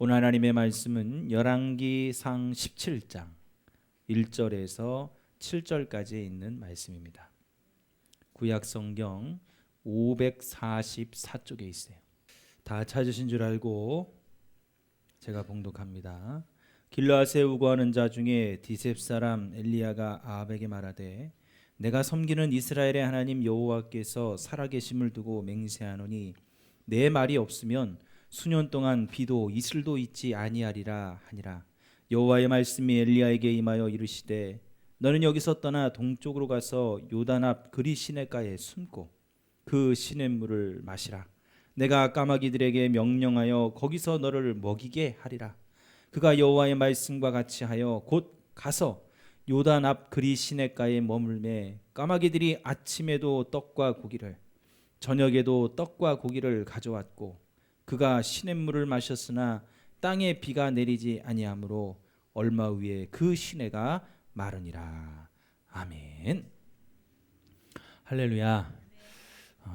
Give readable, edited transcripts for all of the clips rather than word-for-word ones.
오늘 하나님의 말씀은 열왕기상 17장 1절에서 7절까지 있는 말씀입니다. 구약 성경 544쪽에 있어요. 다 찾으신 줄 알고 제가 봉독합니다. 길르앗에 우거하는 자 중에 디셉 사람 엘리야가 아합에게 말하되 내가 섬기는 이스라엘의 하나님 여호와께서 살아계심을 두고 맹세하노니 내 말이 없으면 수년 동안 비도 이슬도 있지 아니하리라 하니라. 여호와의 말씀이 엘리야에게 임하여 이르시되 너는 여기서 떠나 동쪽으로 가서 요단 앞 그리 시냇가에 숨고 그 시냇물을 마시라. 내가 까마귀들에게 명령하여 거기서 너를 먹이게 하리라. 그가 여호와의 말씀과 같이 하여 곧 가서 요단 앞 그리 시냇가에 머물매 까마귀들이 아침에도 떡과 고기를 저녁에도 떡과 고기를 가져왔고 그가 시냇물을 마셨으나 땅에 비가 내리지 아니하므로 얼마 후에 그 시내가 마르니라. 아멘. 할렐루야.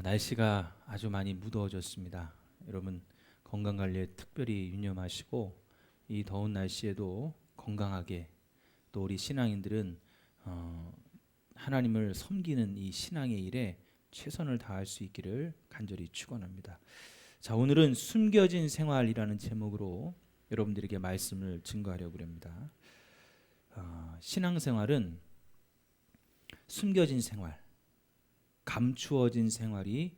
날씨가 아주 많이 무더워졌습니다. 여러분 건강관리에 특별히 유념하시고 이 더운 날씨에도 건강하게, 또 우리 신앙인들은 하나님을 섬기는 이 신앙의 일에 최선을 다할 수 있기를 간절히 축원합니다. 자, 오늘은 숨겨진 생활이라는 제목으로 여러분들에게 말씀을 증거하려고 합니다. 신앙생활은 숨겨진 생활, 감추어진 생활이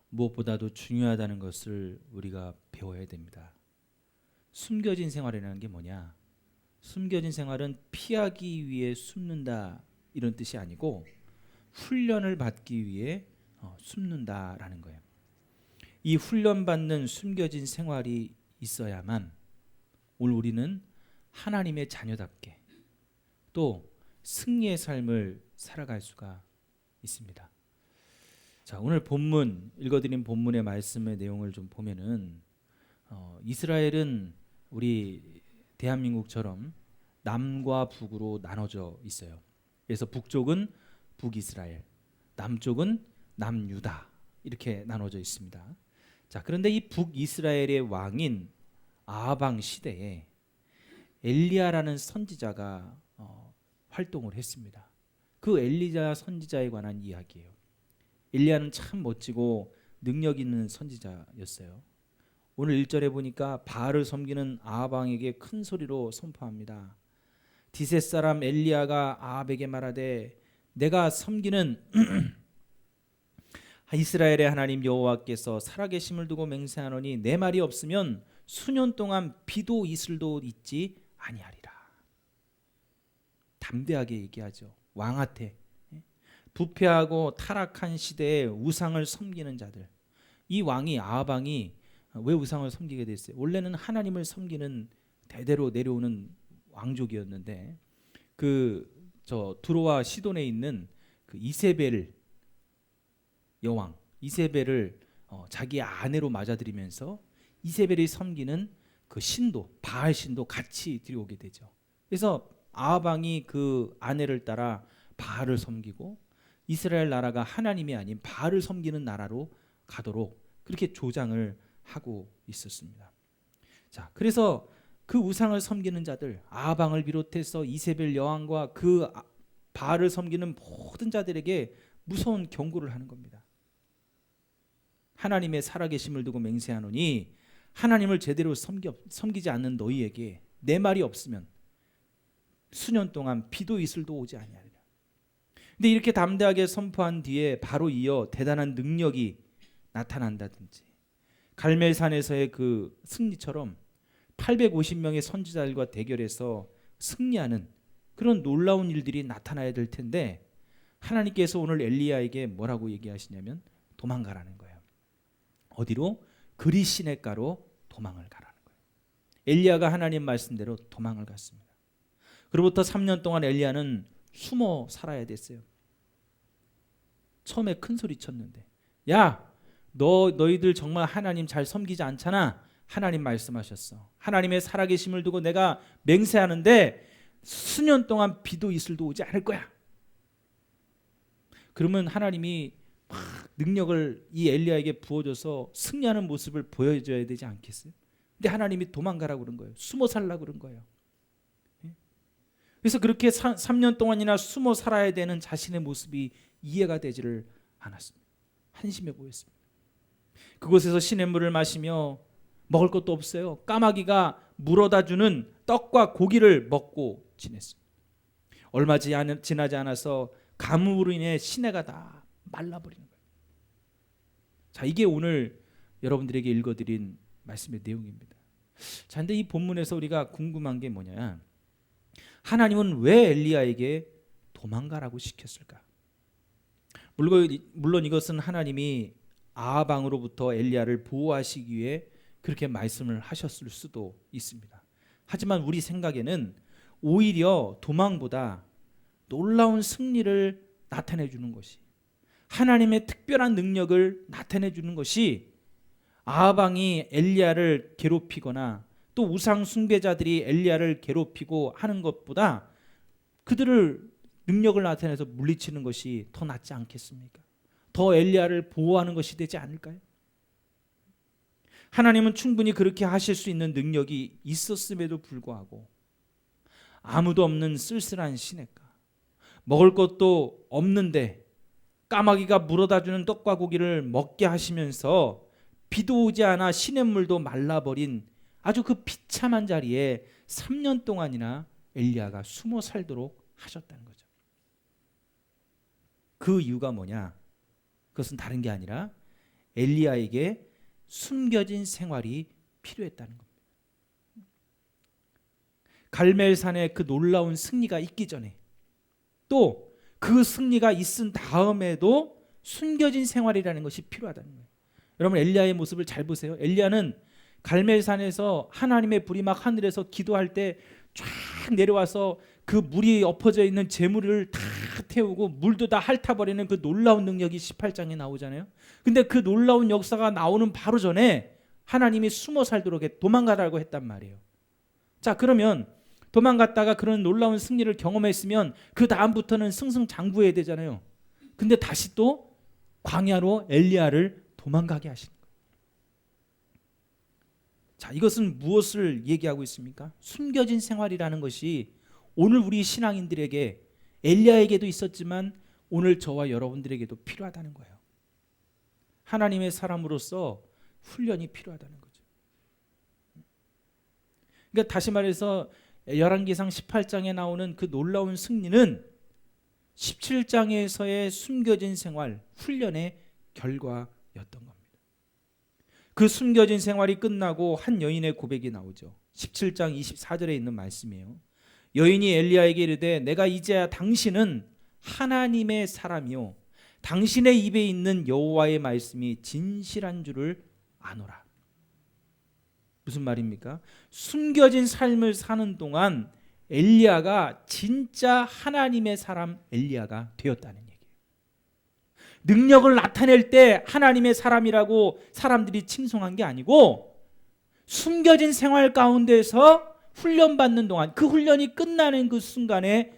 무엇보다도 중요하다는 것을 우리가 배워야 됩니다. 숨겨진 생활이라는 게 뭐냐? 숨겨진 생활은 피하기 위해 숨는다 이런 뜻이 아니고 훈련을 받기 위해 숨는다라는 거예요. 이 훈련받는 숨겨진 생활이 있어야만 오늘 우리는 하나님의 자녀답게 또 승리의 삶을 살아갈 수가 있습니다. 자, 오늘 본문 읽어드린 본문의 말씀의 내용을 좀 보면은 이스라엘은 우리 대한민국처럼 남과 북으로 나눠져 있어요. 그래서 북쪽은 북이스라엘, 남쪽은 남유다 이렇게 나눠져 있습니다. 자, 그런데 이 북이스라엘의 왕인 아하방 시대에 엘리야라는 선지자가 활동을 했습니다. 그 엘리야 선지자에 관한 이야기예요. 엘리야는 참 멋지고 능력 있는 선지자였어요. 오늘 1절에 보니까 바알을 섬기는 아하방에게 큰 소리로 선포합니다. 디셋 사람 엘리야가 아합에게 말하되 내가 섬기는 이스라엘의 하나님 여호와께서 살아계심을 두고 맹세하노니 내 말이 없으면 수년 동안 비도 이슬도 있지 아니하리라. 담대하게 얘기하죠. 왕한테 부패하고 타락한 시대에 우상을 섬기는 자들, 이 왕이 아하방이 왜 우상을 섬기게 됐어요? 원래는 하나님을 섬기는 대대로 내려오는 왕족이었는데 두로와 시돈에 있는 그 이세벨 여왕 이세벨을 자기 아내로 맞아들이면서 이세벨이 섬기는 그 신도 바알 신도 같이 들여오게 되죠. 그래서 아하방이 그 아내를 따라 바알을 섬기고 이스라엘 나라가 하나님이 아닌 바알을 섬기는 나라로 가도록 그렇게 조장을 하고 있었습니다. 자, 그래서 그 우상을 섬기는 자들 아하방을 비롯해서 이세벨 여왕과 그 바알을 섬기는 모든 자들에게 무서운 경고를 하는 겁니다. 하나님의 살아계심을 두고 맹세하노니 하나님을 제대로 섬기지 않는 너희에게 내 말이 없으면 수년 동안 비도 이슬도 오지 아니하리라. 근데 이렇게 담대하게 선포한 뒤에 바로 이어 대단한 능력이 나타난다든지 갈멜산에서의 그 승리처럼 850명의 선지자들과 대결해서 승리하는 그런 놀라운 일들이 나타나야 될 텐데 하나님께서 오늘 엘리야에게 뭐라고 얘기하시냐면 도망가라는 거예요. 어디로? 그리 시냇가로 도망을 가라는 거예요. 엘리야가 하나님 말씀대로 도망을 갔습니다. 그로부터 3년 동안 엘리야는 숨어 살아야 됐어요. 처음에 큰 소리 쳤는데 야, 너희들 정말 하나님 잘 섬기지 않잖아. 하나님 말씀하셨어. 하나님의 살아계심을 두고 내가 맹세하는데 수년 동안 비도 이슬도 오지 않을 거야. 그러면 하나님이 막 능력을 이 엘리야에게 부어줘서 승리하는 모습을 보여줘야 되지 않겠어요? 근데 하나님이 도망가라고 그런 거예요. 숨어 살라고 그런 거예요. 그래서 그렇게 3년 동안이나 숨어 살아야 되는 자신의 모습이 이해가 되지를 않았습니다. 한심해 보였습니다. 그곳에서 시냇물을 마시며 먹을 것도 없어요. 까마귀가 물어다 주는 떡과 고기를 먹고 지냈습니다. 얼마 지나지 않아서 가뭄으로 인해 시내가 다 말라버리는 거예요. 자, 이게 오늘 여러분들에게 읽어드린 말씀의 내용입니다. 자, 근데 이 본문에서 우리가 궁금한 게 뭐냐? 하나님은 왜 엘리야에게 도망가라고 시켰을까? 물론 이것은 하나님이 아합 왕으로부터 엘리야를 보호하시기 위해 그렇게 말씀을 하셨을 수도 있습니다. 하지만 우리 생각에는 오히려 도망보다 놀라운 승리를 나타내 주는 것이, 하나님의 특별한 능력을 나타내 주는 것이 아합 왕이 엘리야를 괴롭히거나 또 우상 숭배자들이 엘리야를 괴롭히고 하는 것보다 그들을 능력을 나타내서 물리치는 것이 더 낫지 않겠습니까? 더 엘리야를 보호하는 것이 되지 않을까요? 하나님은 충분히 그렇게 하실 수 있는 능력이 있었음에도 불구하고 아무도 없는 쓸쓸한 시냇가, 먹을 것도 없는데 까마귀가 물어다 주는 떡과 고기를 먹게 하시면서 비도 오지 않아 시냇물도 말라버린 아주 그 비참한 자리에 3년 동안이나 엘리야가 숨어 살도록 하셨다는 거죠. 그 이유가 뭐냐? 그것은 다른 게 아니라 엘리야에게 숨겨진 생활이 필요했다는 겁니다. 갈멜산의 그 놀라운 승리가 있기 전에, 또 그 승리가 있은 다음에도 숨겨진 생활이라는 것이 필요하다는 거예요. 여러분, 엘리야의 모습을 잘 보세요. 엘리야는 갈멜산에서 하나님의 불이 막 하늘에서 기도할 때 쫙 내려와서 그 물이 엎어져 있는 재물을 다 태우고 물도 다 핥아버리는 그 놀라운 능력이 18장에 나오잖아요. 근데 그 놀라운 역사가 나오는 바로 전에 하나님이 숨어 살도록 도망가라고 했단 말이에요. 자, 그러면 도망갔다가 그런 놀라운 승리를 경험했으면 그 다음부터는 승승장구해야 되잖아요. 근데 다시 또 광야로 엘리야를 도망가게 하신 거예요. 자, 이것은 무엇을 얘기하고 있습니까? 숨겨진 생활이라는 것이 오늘 우리 신앙인들에게, 엘리야에게도 있었지만 오늘 저와 여러분들에게도 필요하다는 거예요. 하나님의 사람으로서 훈련이 필요하다는 거죠. 그러니까 다시 말해서 열왕기상 18장에 나오는 그 놀라운 승리는 17장에서의 숨겨진 생활, 훈련의 결과였던 겁니다. 그 숨겨진 생활이 끝나고 한 여인의 고백이 나오죠. 17장 24절에 있는 말씀이에요. 여인이 엘리야에게 이르되 내가 이제야 당신은 하나님의 사람이요 당신의 입에 있는 여호와의 말씀이 진실한 줄을 아노라. 무슨 말입니까? 숨겨진 삶을 사는 동안 엘리야가 진짜 하나님의 사람 엘리야가 되었다는 얘기예요. 능력을 나타낼 때 하나님의 사람이라고 사람들이 칭송한 게 아니고 숨겨진 생활 가운데서 훈련받는 동안, 그 훈련이 끝나는 그 순간에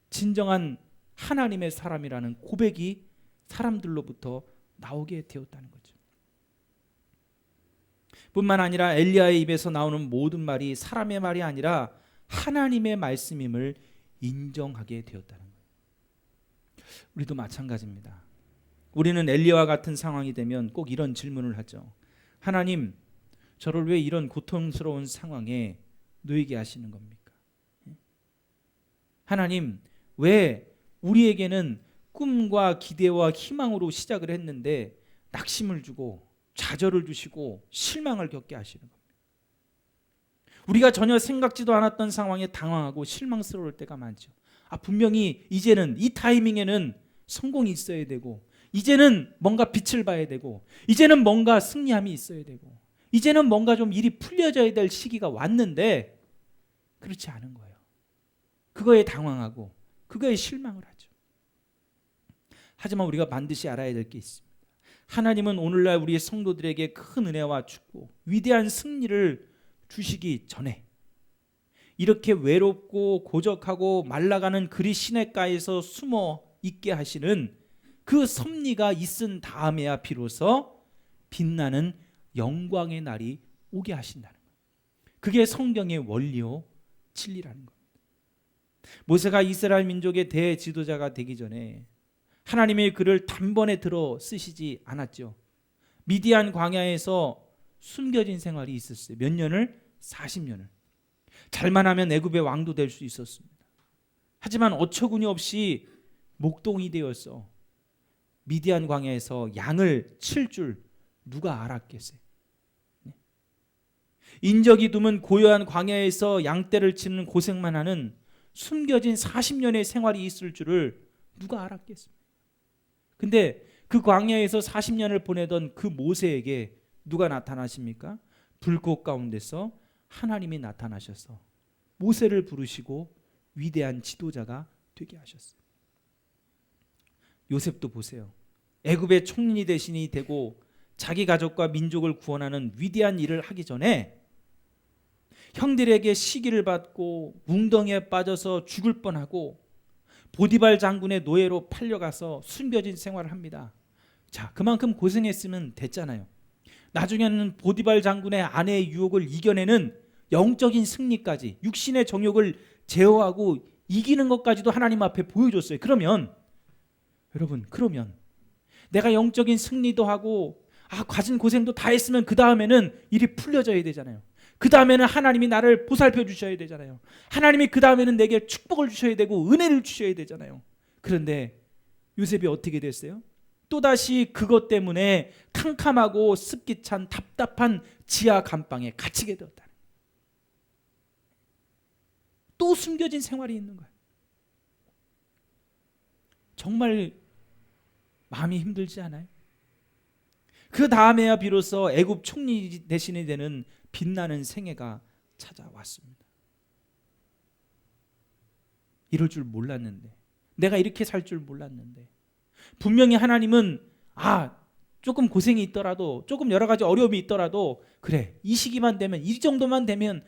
진정한 하나님의 사람이라는 고백이 사람들로부터 나오게 되었다는 거죠. 뿐만 아니라 엘리야의 입에서 나오는 모든 말이 사람의 말이 아니라 하나님의 말씀임을 인정하게 되었다는 거예요. 우리도 마찬가지입니다. 우리는 엘리야와 같은 상황이 되면 꼭 이런 질문을 하죠. 하나님, 저를 왜 이런 고통스러운 상황에 놓이게 하시는 겁니까? 하나님, 왜 우리에게는 꿈과 기대와 희망으로 시작을 했는데 낙심을 주고 좌절을 주시고 실망을 겪게 하시는 겁니다. 우리가 전혀 생각지도 않았던 상황에 당황하고 실망스러울 때가 많죠. 분명히 이제는 이 타이밍에는 성공이 있어야 되고, 이제는 뭔가 빛을 봐야 되고, 이제는 뭔가 승리함이 있어야 되고, 이제는 뭔가 좀 일이 풀려져야 될 시기가 왔는데 그렇지 않은 거예요. 그거에 당황하고 그거에 실망을 하죠. 하지만 우리가 반드시 알아야 될 게 있습니다. 하나님은 오늘날 우리의 성도들에게 큰 은혜와 축복, 위대한 승리를 주시기 전에 이렇게 외롭고 고적하고 말라가는 그리 시냇가에서 숨어 있게 하시는 그 섭리가 있은 다음에야 비로소 빛나는 영광의 날이 오게 하신다는 거예요. 그게 성경의 원리요 진리라는 겁니다. 모세가 이스라엘 민족의 대지도자가 되기 전에 하나님의 그를 단번에 들어 쓰시지 않았죠. 미디안 광야에서 숨겨진 생활이 있었어요. 몇 년을? 40년을. 잘만 하면 애굽의 왕도 될 수 있었습니다. 하지만 어처구니 없이 목동이 되어서 미디안 광야에서 양을 칠 줄 누가 알았겠어요? 인적이 드문 고요한 광야에서 양떼를 치는 고생만 하는 숨겨진 40년의 생활이 있을 줄을 누가 알았겠습니까? 근데 그 광야에서 40년을 보내던 그 모세에게 누가 나타나십니까? 불꽃 가운데서 하나님이 나타나셔서 모세를 부르시고 위대한 지도자가 되게 하셨어요. 요셉도 보세요. 애굽의 총리 대신이 되고 자기 가족과 민족을 구원하는 위대한 일을 하기 전에 형들에게 시기를 받고 웅덩이에 빠져서 죽을 뻔하고 보디발 장군의 노예로 팔려가서 숨겨진 생활을 합니다. 자, 그만큼 고생했으면 됐잖아요. 나중에는 보디발 장군의 아내의 유혹을 이겨내는 영적인 승리까지, 육신의 정욕을 제어하고 이기는 것까지도 하나님 앞에 보여줬어요. 그러면 여러분, 그러면 내가 영적인 승리도 하고 가진 고생도 다 했으면 그 다음에는 일이 풀려져야 되잖아요. 그 다음에는 하나님이 나를 보살펴 주셔야 되잖아요. 하나님이 그 다음에는 내게 축복을 주셔야 되고 은혜를 주셔야 되잖아요. 그런데 요셉이 어떻게 됐어요? 또다시 그것 때문에 캄캄하고 습기 찬 답답한 지하 감방에 갇히게 되었다. 또 숨겨진 생활이 있는 거예요. 정말 마음이 힘들지 않아요? 그 다음에야 비로소 애굽 총리 대신이 되는 빛나는 생애가 찾아왔습니다. 이럴 줄 몰랐는데, 내가 이렇게 살 줄 몰랐는데, 분명히 하나님은 조금 고생이 있더라도, 조금 여러 가지 어려움이 있더라도, 그래, 이 시기만 되면, 이 정도만 되면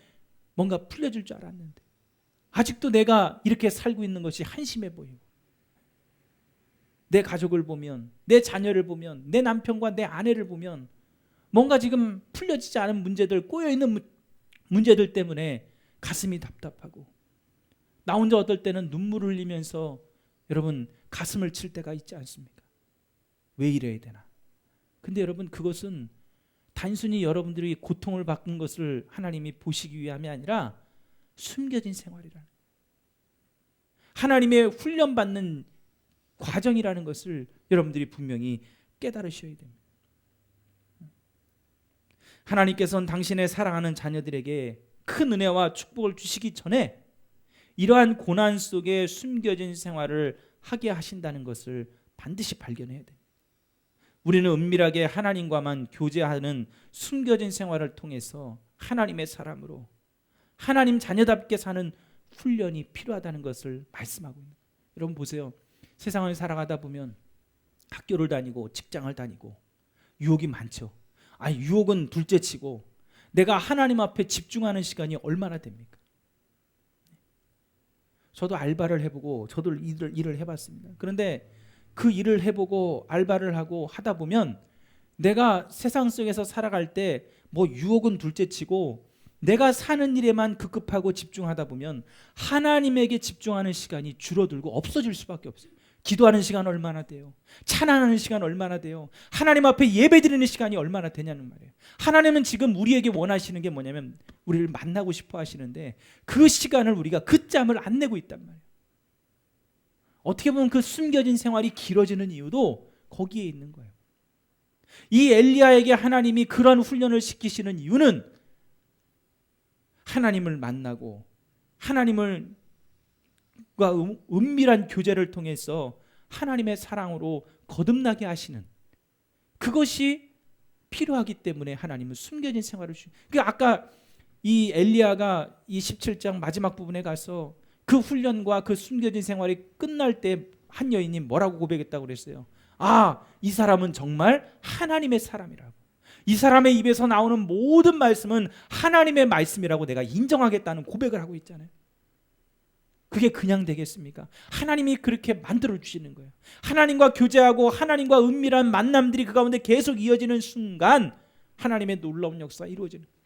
뭔가 풀려줄 줄 알았는데 아직도 내가 이렇게 살고 있는 것이 한심해 보이고, 내 가족을 보면, 내 자녀를 보면, 내 남편과 내 아내를 보면 뭔가 지금 풀려지지 않은 문제들, 꼬여있는 문제들 때문에 가슴이 답답하고, 나 혼자 어떨 때는 눈물을 흘리면서 여러분 가슴을 칠 때가 있지 않습니까? 왜 이래야 되나? 근데 여러분, 그것은 단순히 여러분들이 고통을 받는 것을 하나님이 보시기 위함이 아니라 숨겨진 생활이라는, 하나님의 훈련받는 과정이라는 것을 여러분들이 분명히 깨달으셔야 됩니다. 하나님께서는 당신의 사랑하는 자녀들에게 큰 은혜와 축복을 주시기 전에 이러한 고난 속에 숨겨진 생활을 하게 하신다는 것을 반드시 발견해야 됩니다. 우리는 은밀하게 하나님과만 교제하는 숨겨진 생활을 통해서 하나님의 사람으로 하나님 자녀답게 사는 훈련이 필요하다는 것을 말씀하고 있는 거예요. 여러분 보세요. 세상을 살아가다 보면 학교를 다니고 직장을 다니고 유혹이 많죠. 유혹은 둘째치고 내가 하나님 앞에 집중하는 시간이 얼마나 됩니까? 저도 알바를 해보고 저도 일을 해봤습니다. 그런데 그 일을 해보고 알바를 하고 하다 보면 내가 세상 속에서 살아갈 때 유혹은 둘째치고 내가 사는 일에만 급급하고 집중하다 보면 하나님에게 집중하는 시간이 줄어들고 없어질 수밖에 없어요. 기도하는 시간 얼마나 돼요? 찬양하는 시간 얼마나 돼요? 하나님 앞에 예배드리는 시간이 얼마나 되냐는 말이에요. 하나님은 지금 우리에게 원하시는 게 뭐냐면 우리를 만나고 싶어 하시는데 그 시간을 우리가 그 짬을 안 내고 있단 말이에요. 어떻게 보면 그 숨겨진 생활이 길어지는 이유도 거기에 있는 거예요. 이 엘리야에게 하나님이 그런 훈련을 시키시는 이유는 하나님을 만나고 하나님과 은밀한 교제를 통해서 하나님의 사랑으로 거듭나게 하시는 그것이 필요하기 때문에 하나님은 숨겨진 생활을 아까 이 엘리야가 이 17장 마지막 부분에 가서 그 훈련과 그 숨겨진 생활이 끝날 때 한 여인이 뭐라고 고백했다고 그랬어요? 이 사람은 정말 하나님의 사람이라고. 이 사람의 입에서 나오는 모든 말씀은 하나님의 말씀이라고 내가 인정하겠다는 고백을 하고 있잖아요. 그게 그냥 되겠습니까? 하나님이 그렇게 만들어주시는 거예요. 하나님과 교제하고 하나님과 은밀한 만남들이 그 가운데 계속 이어지는 순간 하나님의 놀라운 역사가 이루어지는 거예요.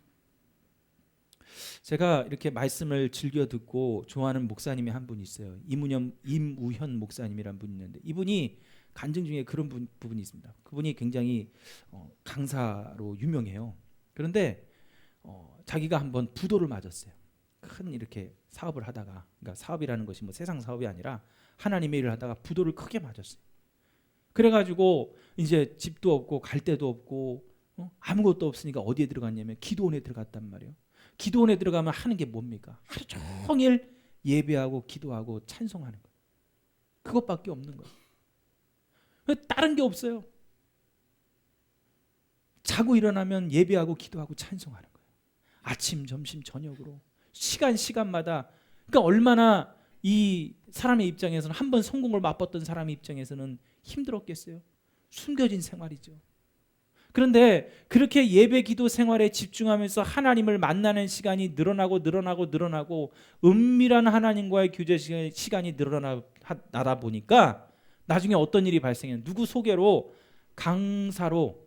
제가 이렇게 말씀을 즐겨 듣고 좋아하는 목사님이 한 분 있어요. 임우현 목사님이란 분이 있는데 이분이 간증 중에 그런 부분이 있습니다. 그분이 굉장히 강사로 유명해요. 그런데 자기가 한번 부도를 맞았어요. 큰 이렇게 사업을 하다가, 그러니까 사업이라는 것이 뭐 세상 사업이 아니라 하나님의 일을 하다가 부도를 크게 맞았어요. 그래가지고 이제 집도 없고 갈 데도 없고 아무것도 없으니까 어디에 들어갔냐면 기도원에 들어갔단 말이에요. 기도원에 들어가면 하는 게 뭡니까? 하루 종일 예배하고 기도하고 찬송하는 거예요. 그것밖에 없는 거예요. 다른 게 없어요. 자고 일어나면 예배하고 기도하고 찬송하는 거예요. 아침, 점심, 저녁으로 시간마다. 그러니까 얼마나 이 사람의 입장에서는, 한번 성공을 맛봤던 사람의 입장에서는 힘들었겠어요. 숨겨진 생활이죠. 그런데 그렇게 예배 기도 생활에 집중하면서 하나님을 만나는 시간이 늘어나고 은밀한 하나님과의 교제 시간이 늘어나다 보니까 나중에 어떤 일이 발생해요. 누구 소개로 강사로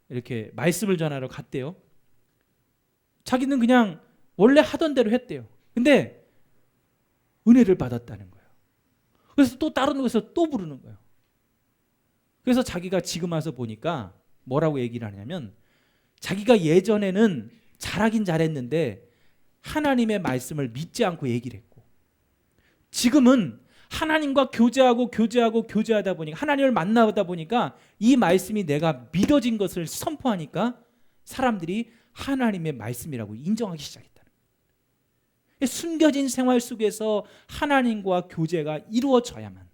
이렇게 말씀을 전하러 갔대요. 자기는 그냥 원래 하던 대로 했대요. 근데 은혜를 받았다는 거예요. 그래서 또 다른 곳에서 또 부르는 거예요. 그래서 자기가 지금 와서 보니까 뭐라고 얘기를 하냐면, 자기가 예전에는 잘하긴 잘했는데 하나님의 말씀을 믿지 않고 얘기를 했고, 지금은 하나님과 교제하다 보니까, 하나님을 만나다 보니까 이 말씀이 내가 믿어진 것을 선포하니까 사람들이 하나님의 말씀이라고 인정하기 시작했다는 거예요. 숨겨진 생활 속에서 하나님과 교제가 이루어져야만,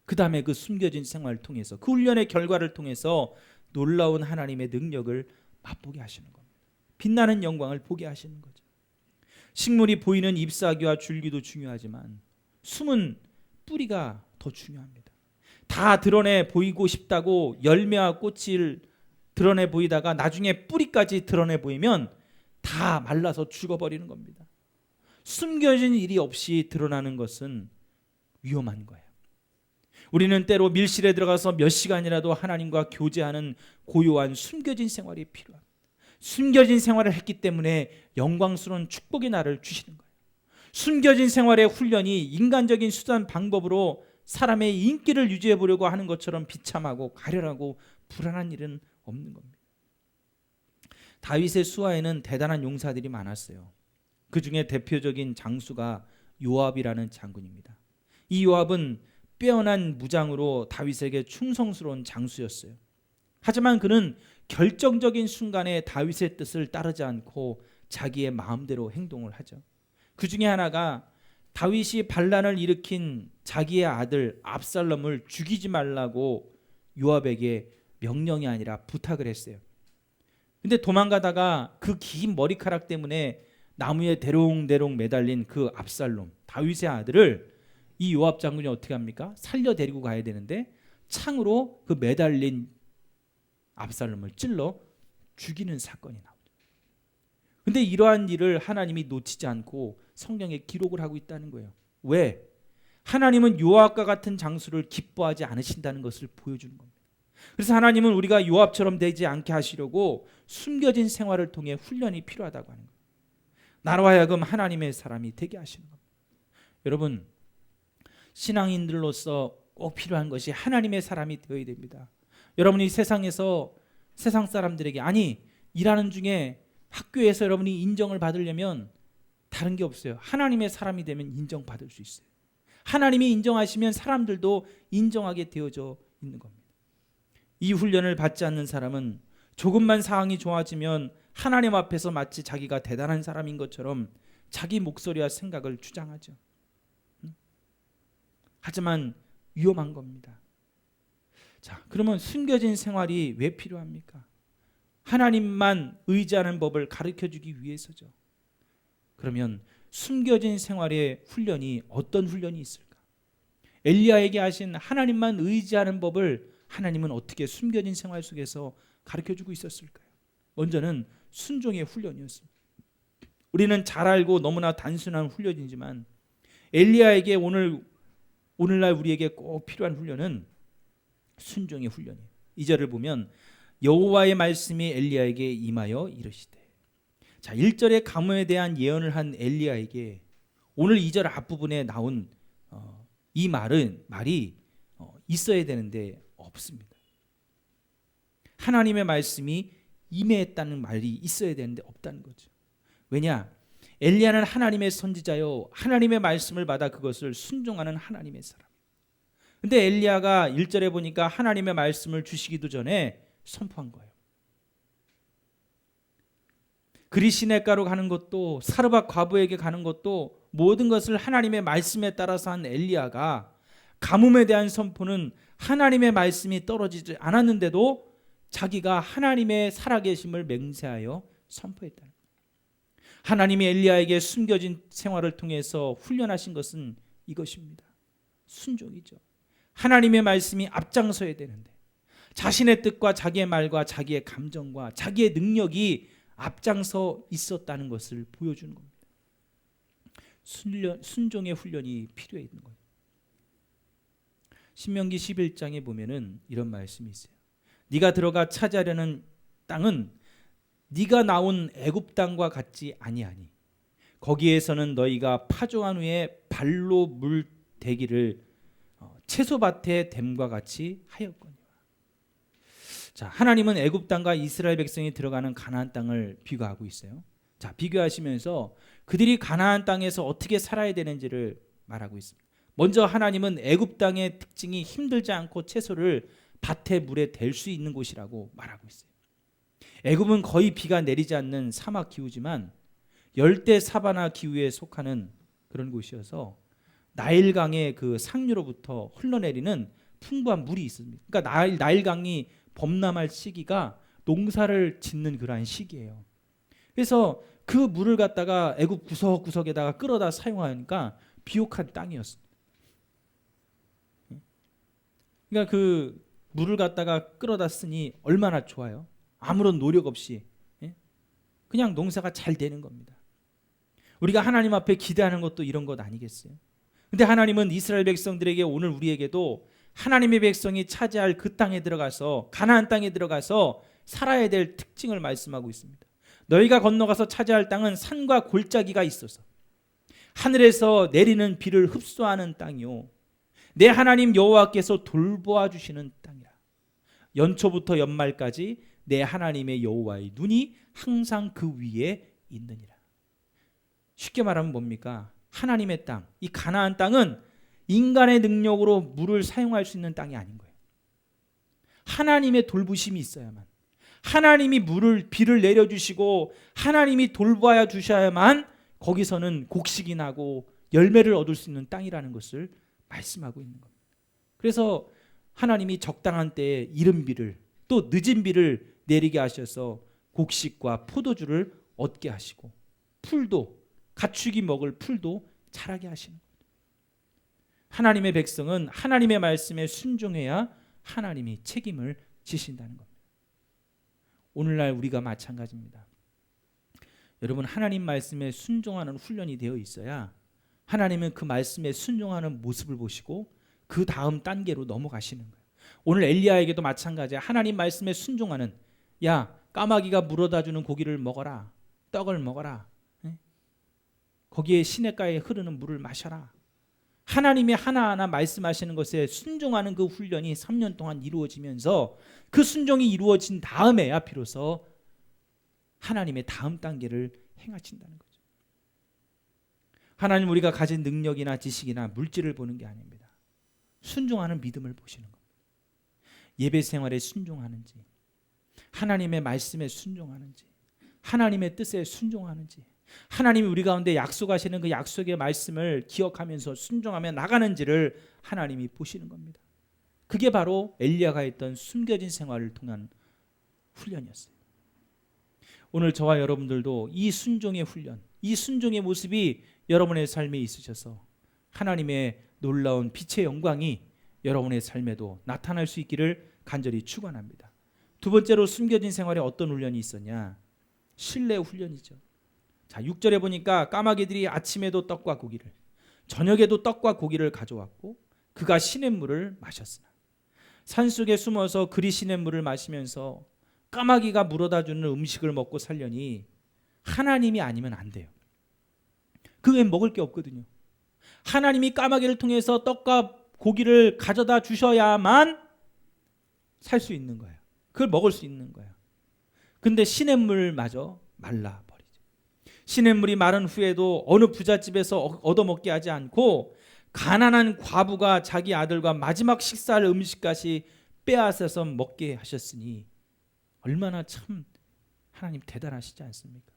그 다음에 그 숨겨진 생활을 통해서, 그 훈련의 결과를 통해서 놀라운 하나님의 능력을 맛보게 하시는 겁니다. 빛나는 영광을 보게 하시는 거죠. 식물이 보이는 잎사귀와 줄기도 중요하지만 숨은 뿌리가 더 중요합니다. 다 드러내 보이고 싶다고 열매와 꽃을 드러내 보이다가 나중에 뿌리까지 드러내 보이면 다 말라서 죽어버리는 겁니다. 숨겨진 일이 없이 드러나는 것은 위험한 거예요. 우리는 때로 밀실에 들어가서 몇 시간이라도 하나님과 교제하는 고요한 숨겨진 생활이 필요합니다. 숨겨진 생활을 했기 때문에 영광스러운 축복의 날을 주시는 거예요. 숨겨진 생활의 훈련이 인간적인 수단 방법으로 사람의 인기를 유지해 보려고 하는 것처럼 비참하고 가련하고 불안한 일은 없는 겁니다. 다윗의 수하에는 대단한 용사들이 많았어요. 그 중에 대표적인 장수가 요압이라는 장군입니다. 이 요압은 빼어난 무장으로 다윗에게 충성스러운 장수였어요. 하지만 그는 결정적인 순간에 다윗의 뜻을 따르지 않고 자기의 마음대로 행동을 하죠. 그 중에 하나가 다윗이 반란을 일으킨 자기의 아들 압살롬을 죽이지 말라고 요압에게 명령이 아니라 부탁을 했어요. 근데 도망가다가 그 긴 머리카락 때문에 나무에 대롱대롱 매달린 그 압살롬, 다윗의 아들을 이 요압 장군이 어떻게 합니까? 살려 데리고 가야 되는데 창으로 그 매달린 압살롬을 찔러 죽이는 사건이 나오죠. 근데 이러한 일을 하나님이 놓치지 않고 성경에 기록을 하고 있다는 거예요. 왜? 하나님은 요압과 같은 장수를 기뻐하지 않으신다는 것을 보여주는 겁니다. 그래서 하나님은 우리가 요압처럼 되지 않게 하시려고 숨겨진 생활을 통해 훈련이 필요하다고 하는 거예요. 나로 하여금 하나님의 사람이 되게 하시는 겁니다. 여러분, 신앙인들로서 꼭 필요한 것이 하나님의 사람이 되어야 됩니다. 여러분이 세상에서 세상 사람들에게, 아니 일하는 중에 학교에서 여러분이 인정을 받으려면 다른 게 없어요. 하나님의 사람이 되면 인정받을 수 있어요. 하나님이 인정하시면 사람들도 인정하게 되어져 있는 겁니다. 이 훈련을 받지 않는 사람은 조금만 상황이 좋아지면 하나님 앞에서 마치 자기가 대단한 사람인 것처럼 자기 목소리와 생각을 주장하죠. 하지만 위험한 겁니다. 자, 그러면 숨겨진 생활이 왜 필요합니까? 하나님만 의지하는 법을 가르쳐주기 위해서죠. 그러면 숨겨진 생활의 훈련이 어떤 훈련이 있을까? 엘리야에게 하신 하나님만 의지하는 법을 하나님은 어떻게 숨겨진 생활 속에서 가르쳐주고 있었을까요? 먼저는 순종의 훈련이었습니다. 우리는 잘 알고 너무나 단순한 훈련이지만 엘리야에게 오늘날 우리에게 꼭 필요한 훈련은 순종의 훈련이에요. 2절을 보면 여호와의 말씀이 엘리야에게 임하여 이르시되, 자, 1절의 가뭄에 대한 예언을 한 엘리야에게 오늘 2절 앞부분에 나온 이 말이 있어야 되는데 없습니다. 하나님의 말씀이 임했다는 말이 있어야 되는데 없다는 거죠. 왜냐? 엘리야는 하나님의 선지자요, 하나님의 말씀을 받아 그것을 순종하는 하나님의 사람. 근데 엘리야가 1절에 보니까 하나님의 말씀을 주시기도 전에 선포한 거예요. 그리 시냇가로 가는 것도, 사르밧 과부에게 가는 것도 모든 것을 하나님의 말씀에 따라서 한 엘리야가 가뭄에 대한 선포는 하나님의 말씀이 떨어지지 않았는데도 자기가 하나님의 살아계심을 맹세하여 선포했다. 하나님이 엘리야에게 숨겨진 생활을 통해서 훈련하신 것은 이것입니다. 순종이죠. 하나님의 말씀이 앞장서야 되는데 자신의 뜻과 자기의 말과 자기의 감정과 자기의 능력이 앞장서 있었다는 것을 보여주는 겁니다. 순종의 훈련이 필요해 있는 거예요. 신명기 11장에 보면은 이런 말씀이 있어요. 네가 들어가 차지하려는 땅은 네가 나온 애굽 땅과 같지 아니하니 거기에서는 너희가 파종한 후에 발로 물 대기를 채소밭에 댐과 같이 하였거니와. 자, 하나님은 애굽 땅과 이스라엘 백성이 들어가는 가나안 땅을 비교하고 있어요. 자, 비교하시면서 그들이 가나안 땅에서 어떻게 살아야 되는지를 말하고 있습니다. 먼저 하나님은 애굽 땅의 특징이 힘들지 않고 채소를 밭에 물에 댈 수 있는 곳이라고 말하고 있어요. 애굽은 거의 비가 내리지 않는 사막 기후지만 열대 사바나 기후에 속하는 그런 곳이어서 나일강의 그 상류로부터 흘러내리는 풍부한 물이 있습니다. 그러니까 나일강이 범람할 시기가 농사를 짓는 그러한 시기예요. 그래서 그 물을 갖다가 애굽 구석구석에다가 끌어다 사용하니까 비옥한 땅이었습니다. 그러니까 그 물을 갖다가 끌어다 쓰니 얼마나 좋아요. 아무런 노력 없이 그냥 농사가 잘 되는 겁니다. 우리가 하나님 앞에 기대하는 것도 이런 것 아니겠어요? 근데 하나님은 이스라엘 백성들에게 오늘 우리에게도 하나님의 백성이 차지할 그 땅에 들어가서 가나안 땅에 들어가서 살아야 될 특징을 말씀하고 있습니다. 너희가 건너가서 차지할 땅은 산과 골짜기가 있어서 하늘에서 내리는 비를 흡수하는 땅이요 내 하나님 여호와께서 돌보아 주시는 땅이라. 연초부터 연말까지 내 하나님의 여호와의 눈이 항상 그 위에 있느니라. 쉽게 말하면 뭡니까? 하나님의 땅, 이 가나안 땅은 인간의 능력으로 물을 사용할 수 있는 땅이 아닌 거예요. 하나님의 돌보심이 있어야만, 하나님이 비를 내려주시고 하나님이 돌보아 주셔야만 거기서는 곡식이 나고 열매를 얻을 수 있는 땅이라는 것을 말씀하고 있는 겁니다. 그래서 하나님이 적당한 때에 이른 비를 또 늦은 비를 내리게 하셔서 곡식과 포도주를 얻게 하시고 풀도 가축이 먹을 풀도 자라게 하시는 겁니다. 하나님의 백성은 하나님의 말씀에 순종해야 하나님이 책임을 지신다는 겁니다. 오늘날 우리가 마찬가지입니다. 여러분, 하나님 말씀에 순종하는 훈련이 되어 있어야 하나님은 그 말씀에 순종하는 모습을 보시고 그 다음 단계로 넘어가시는 거예요. 오늘 엘리야에게도 마찬가지야. 하나님 말씀에 순종하는, 야, 까마귀가 물어다 주는 고기를 먹어라, 떡을 먹어라, 거기에 시냇가에 흐르는 물을 마셔라. 하나님이 하나하나 말씀하시는 것에 순종하는 그 훈련이 3년 동안 이루어지면서 그 순종이 이루어진 다음에야 비로소 하나님의 다음 단계를 행하신다는 거죠. 하나님 우리가 가진 능력이나 지식이나 물질을 보는 게 아닙니다. 순종하는 믿음을 보시는 겁니다. 예배 생활에 순종하는지, 하나님의 말씀에 순종하는지, 하나님의 뜻에 순종하는지, 하나님이 우리 가운데 약속하시는 그 약속의 말씀을 기억하면서 순종하며 나가는지를 하나님이 보시는 겁니다. 그게 바로 엘리야가 했던 숨겨진 생활을 통한 훈련이었어요. 오늘 저와 여러분들도 이 순종의 훈련, 이 순종의 모습이 여러분의 삶에 있으셔서 하나님의 놀라운 빛의 영광이 여러분의 삶에도 나타날 수 있기를 간절히 축원합니다. 두 번째로 숨겨진 생활에 어떤 훈련이 있었냐? 신뢰 훈련이죠. 자, 6절에 보니까 까마귀들이 아침에도 떡과 고기를, 저녁에도 떡과 고기를 가져왔고 그가 시냇물을 마셨으나. 산속에 숨어서 그리 시냇물을 마시면서 까마귀가 물어다 주는 음식을 먹고 살려니 하나님이 아니면 안 돼요. 그 외엔 먹을 게 없거든요. 하나님이 까마귀를 통해서 떡과 고기를 가져다 주셔야만 살 수 있는 거예요. 그걸 먹을 수 있는 거예요. 근데 시냇물마저 말라버리죠. 시냇물이 마른 후에도 어느 부잣집에서 얻어먹게 하지 않고 가난한 과부가 자기 아들과 마지막 식사할 음식까지 빼앗아서 먹게 하셨으니 얼마나 참 하나님 대단하시지 않습니까?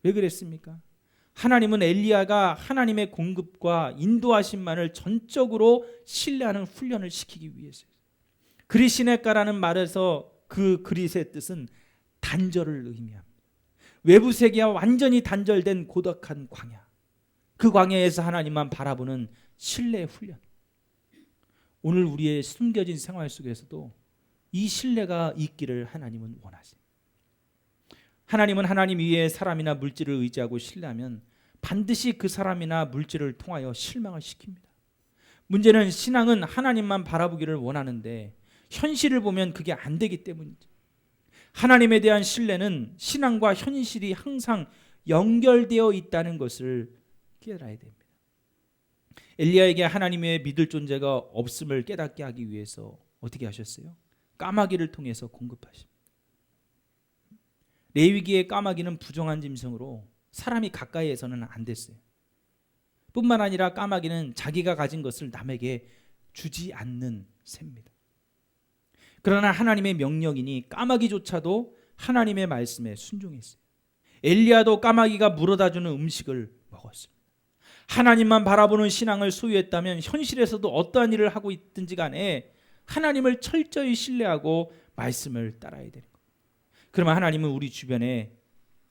왜 그랬습니까? 하나님은 엘리야가 하나님의 공급과 인도하심만을 전적으로 신뢰하는 훈련을 시키기 위해서요. 그리시네가라는 말에서 그 그릿의 뜻은 단절을 의미합니다. 외부 세계와 완전히 단절된 고독한 광야. 그 광야에서 하나님만 바라보는 신뢰의 훈련. 오늘 우리의 숨겨진 생활 속에서도 이 신뢰가 있기를 하나님은 원하세요. 하나님은 하나님 위에 사람이나 물질을 의지하고 신뢰하면 반드시 그 사람이나 물질을 통하여 실망을 시킵니다. 문제는 신앙은 하나님만 바라보기를 원하는데 현실을 보면 그게 안 되기 때문이죠. 하나님에 대한 신뢰는 신앙과 현실이 항상 연결되어 있다는 것을 깨달아야 됩니다. 엘리야에게 하나님의 믿을 존재가 없음을 깨닫게 하기 위해서 어떻게 하셨어요? 까마귀를 통해서 공급하십니다. 레위기의 까마귀는 부정한 짐승으로 사람이 가까이에서는 안 됐어요. 뿐만 아니라 까마귀는 자기가 가진 것을 남에게 주지 않는 새입니다. 그러나 하나님의 명령이니 까마귀조차도 하나님의 말씀에 순종했어요. 엘리야도 까마귀가 물어다주는 음식을 먹었습니다. 하나님만 바라보는 신앙을 소유했다면 현실에서도 어떠한 일을 하고 있든지 간에 하나님을 철저히 신뢰하고 말씀을 따라야 되는 거예요. 그러면 하나님은 우리 주변에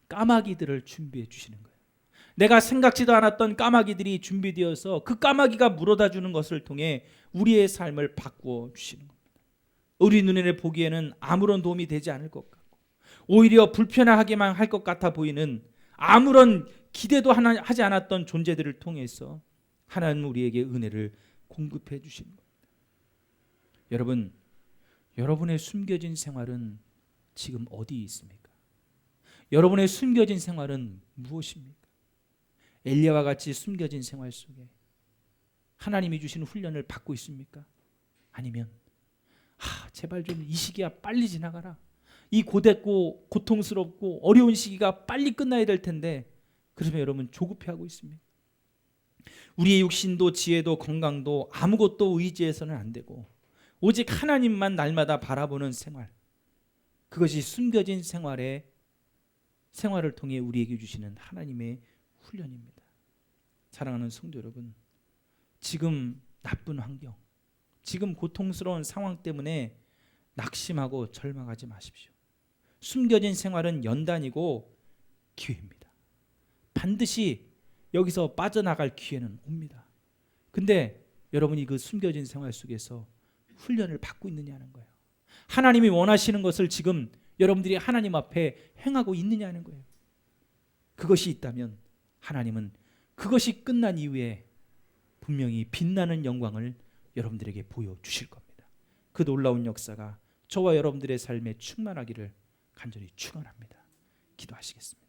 까마귀들을 준비해 주시는 거예요. 내가 생각지도 않았던 까마귀들이 준비되어서 그 까마귀가 물어다 주는 것을 통해 우리의 삶을 바꾸어 주시는 겁니다. 우리 눈에 보기에는 아무런 도움이 되지 않을 것 같고 오히려 불편하게만 할 것 같아 보이는 아무런 기대도 하지 않았던 존재들을 통해서 하나님은 우리에게 은혜를 공급해 주시는 겁니다. 여러분, 여러분의 숨겨진 생활은 지금 어디 있습니까? 여러분의 숨겨진 생활은 무엇입니까? 엘리야와 같이 숨겨진 생활 속에 하나님이 주시는 훈련을 받고 있습니까? 아니면 제발 좀 이 시기야 빨리 지나가라. 이 고됐고 고통스럽고 어려운 시기가 빨리 끝나야 될 텐데 그러면 여러분 조급해하고 있습니다. 우리의 육신도 지혜도 건강도 아무것도 의지해서는 안 되고 오직 하나님만 날마다 바라보는 생활, 그것이 숨겨진 생활을 통해 우리에게 주시는 하나님의 훈련입니다. 사랑하는 성도 여러분, 지금 나쁜 환경, 지금 고통스러운 상황 때문에 낙심하고 절망하지 마십시오. 숨겨진 생활은 연단이고 기회입니다. 반드시 여기서 빠져나갈 기회는 옵니다. 근데 여러분이 그 숨겨진 생활 속에서 훈련을 받고 있느냐는 거예요. 하나님이 원하시는 것을 지금 여러분들이 하나님 앞에 행하고 있느냐는 거예요. 그것이 있다면 하나님은 그것이 끝난 이후에 분명히 빛나는 영광을 여러분들에게 보여주실 겁니다. 그 놀라운 역사가 저와 여러분들의 삶에 충만하기를 간절히 축원합니다. 기도하시겠습니다.